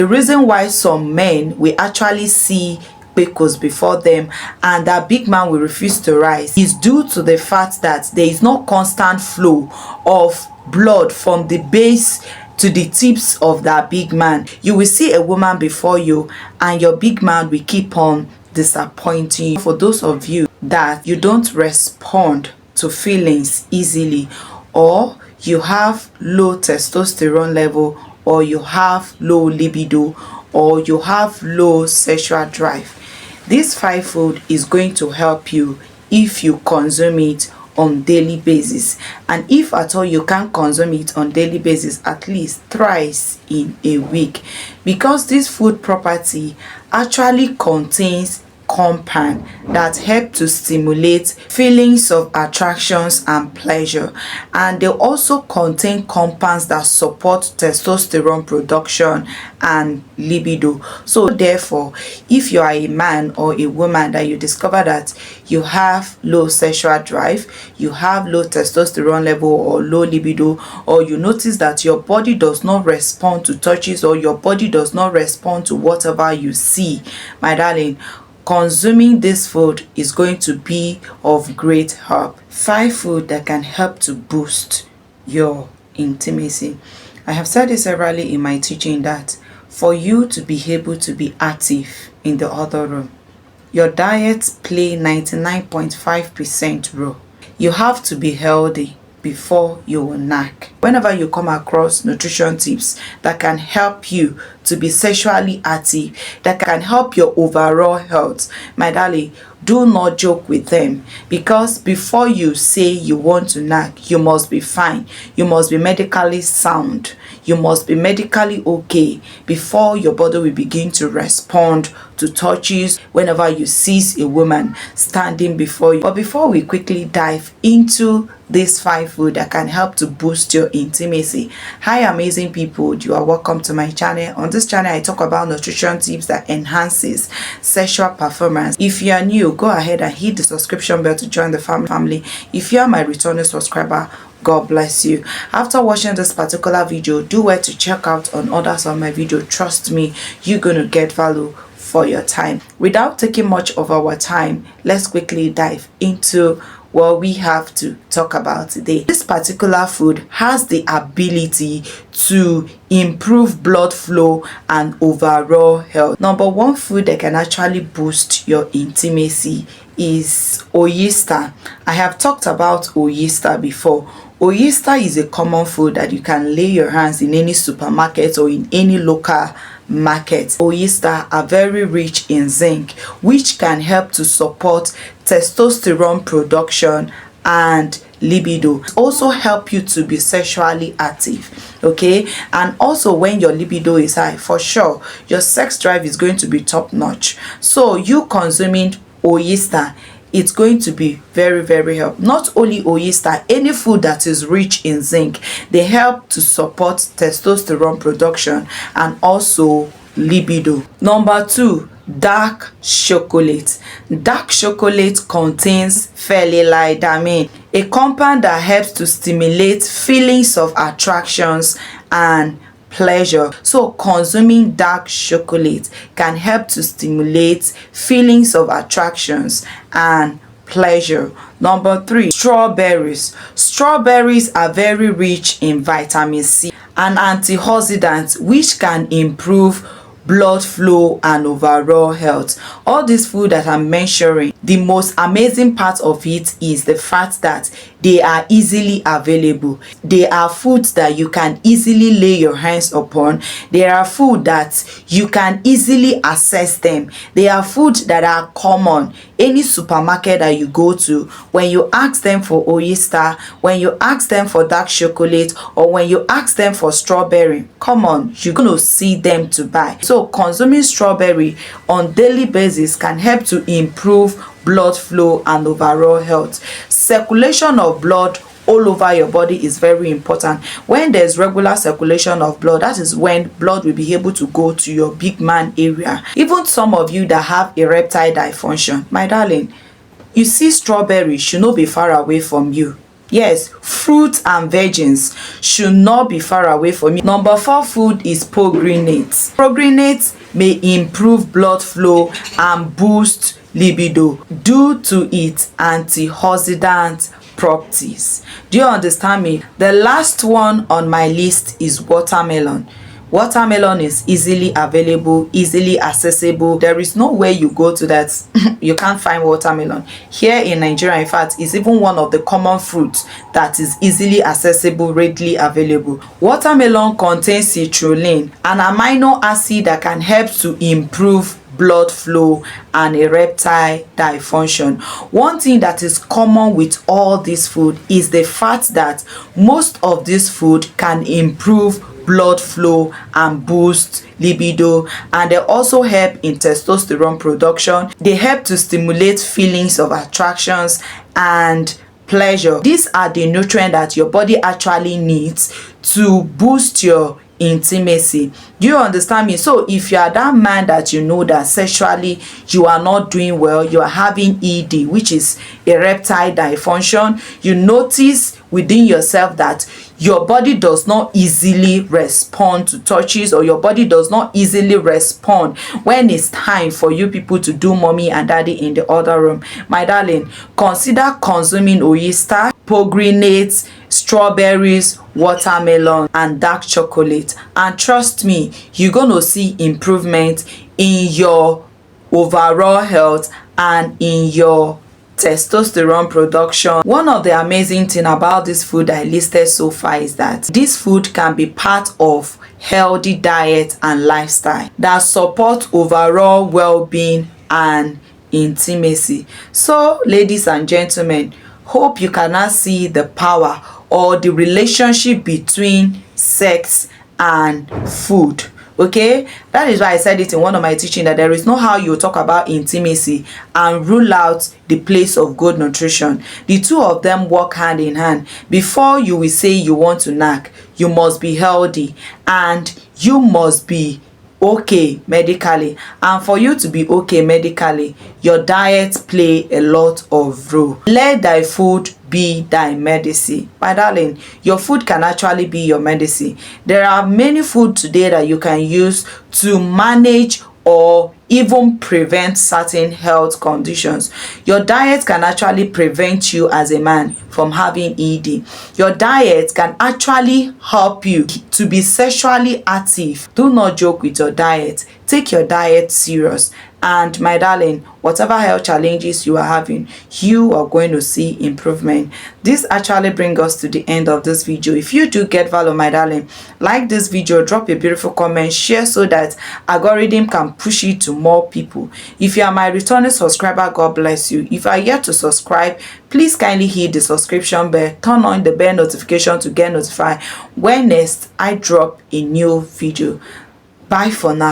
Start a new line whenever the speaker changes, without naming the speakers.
The reason why some men will actually see PCOS before them and that big man will refuse to rise is due to the fact that there is no constant flow of blood from the base to the tips of that big man. You will see a woman before you and your big man will keep on disappointing you. For those of you that you don't respond to feelings easily, or you have low testosterone level, or you have low libido, or you have low sexual drive, this 5 food is going to help you if you consume it on daily basis. And if at all you can't consume it on daily basis, at least thrice in a week, because this food property actually contains compound that help to stimulate feelings of attractions and pleasure, and they also contain compounds that support testosterone production and libido. So therefore, if you are a man or a woman that you discover that you have low sexual drive, you have low testosterone level or low libido, or you notice that your body does not respond to touches, or your body does not respond to whatever you see, my darling, consuming this food is going to be of great help. 5 food that can help to boost your intimacy. I have said this severally in my teaching that for you to be able to be active in the other room, your diet play 99.5% role. You have to be healthy before you will knack. Whenever you come across nutrition tips that can help you to be sexually active, that can help your overall health, my darling, do not joke with them, because before you say you want to knack, you must be fine, you must be medically sound, you must be medically okay before your body will begin to respond to touches whenever you see a woman standing before you. But before we quickly dive into this 5 food that can help to boost your intimacy, hi amazing people, you are welcome to my channel. On this channel I talk about nutrition tips that enhances sexual performance. If you are new, go ahead and hit the subscription bell to join the family. If you are my returning subscriber, God bless you. After watching this particular video, do well to check out on others on my video. Trust me, you're gonna get value for your time. Without taking much of our time, let's quickly dive into what we have to talk about today. This particular food has the ability to improve blood flow and overall health. Number 1 food that can actually boost your intimacy is oyster. I have talked about oyster before. Oyster is a common food that you can lay your hands in any supermarket or in any local market. Oyster are very rich in zinc, which can help to support testosterone production and libido. Also help you to be sexually active, okay? And also when your libido is high, for sure your sex drive is going to be top notch. So you consuming oyster, it's going to be very helpful. Not only oyster, any food that is rich in zinc, they help to support testosterone production and also libido. Number 2, dark chocolate. Dark chocolate contains phenethylamine, a compound that helps to stimulate feelings of attractions and pleasure. So consuming dark chocolate can help to stimulate feelings of attractions and pleasure. Number 3, strawberries. Strawberries are very rich in vitamin C, an antioxidant which can improve blood flow and overall health. All this food that I'm mentioning, the most amazing part of it is the fact that they are easily available. They are foods that you can easily lay your hands upon. They are food that you can easily access them. They are foods that are common. Any supermarket that you go to, when you ask them for oyster, when you ask them for dark chocolate, or when you ask them for strawberry, come on, you're gonna see them to buy. So consuming strawberry on daily basis can help to improve blood flow and overall health. Circulation of blood all over your body is very important. When there's regular circulation of blood, that is when blood will be able to go to your big man area. Even some of you that have erectile dysfunction, my darling, you see strawberry should not be far away from you. Yes, fruits and veggies should not be far away from you. Number 4 food is pomegranates. Pomegranates may improve blood flow and boost libido due to its antioxidant properties. Do you understand me? The last one on my list is watermelon. Watermelon is easily available, easily accessible. There is no way you go to that you can't find watermelon. Here in Nigeria, in fact, it's even one of the common fruits that is easily accessible, readily available. Watermelon contains citrulline, an amino acid that can help to improve blood flow and erectile dysfunction. One thing that is common with all this food is the fact that most of this food can improve blood flow and boost libido, and they also help in testosterone production. They help to stimulate feelings of attractions and pleasure. These are the nutrients that your body actually needs to boost your intimacy. Do you understand me? So if you are that man that you know that sexually you are not doing well, you are having ED, which is erectile dysfunction, you notice within yourself that your body does not easily respond to touches, or your body does not easily respond when it's time for you people to do mommy and daddy in the other room, my darling, consider consuming oyster, pomegranates, strawberries, watermelon and dark chocolate, and trust me, you're gonna see improvement in your overall health and in your testosterone production. One of the amazing thing about this food I listed so far is that this food can be part of healthy diet and lifestyle that support overall well-being and intimacy. So ladies and gentlemen, hope you can now see the power or the relationship between sex and food. Okay, that is why I said it in one of my teaching that there is no how you talk about intimacy and rule out the place of good nutrition. The two of them work hand in hand. Before you will say you want to knack, you must be healthy and you must be okay medically, and for you to be okay medically, your diet play a lot of role. Let thy food be thy medicine. My darling, your food can actually be your medicine. There are many food today that you can use to manage or even prevent certain health conditions. Your diet can actually prevent you as a man from having ED. Your diet can actually help you to be sexually active. Do not joke with your diet. Take your diet serious. And my darling, whatever health challenges you are having, you are going to see improvement. This actually brings us to the end of this video. If you do get value, my darling, like this video, drop a beautiful comment, share so that algorithm can push it to more people. If you are my returning subscriber, God bless you. If you are yet to subscribe, please kindly hit the subscription bell, turn on the bell notification to get notified when next I drop a new video. Bye for now.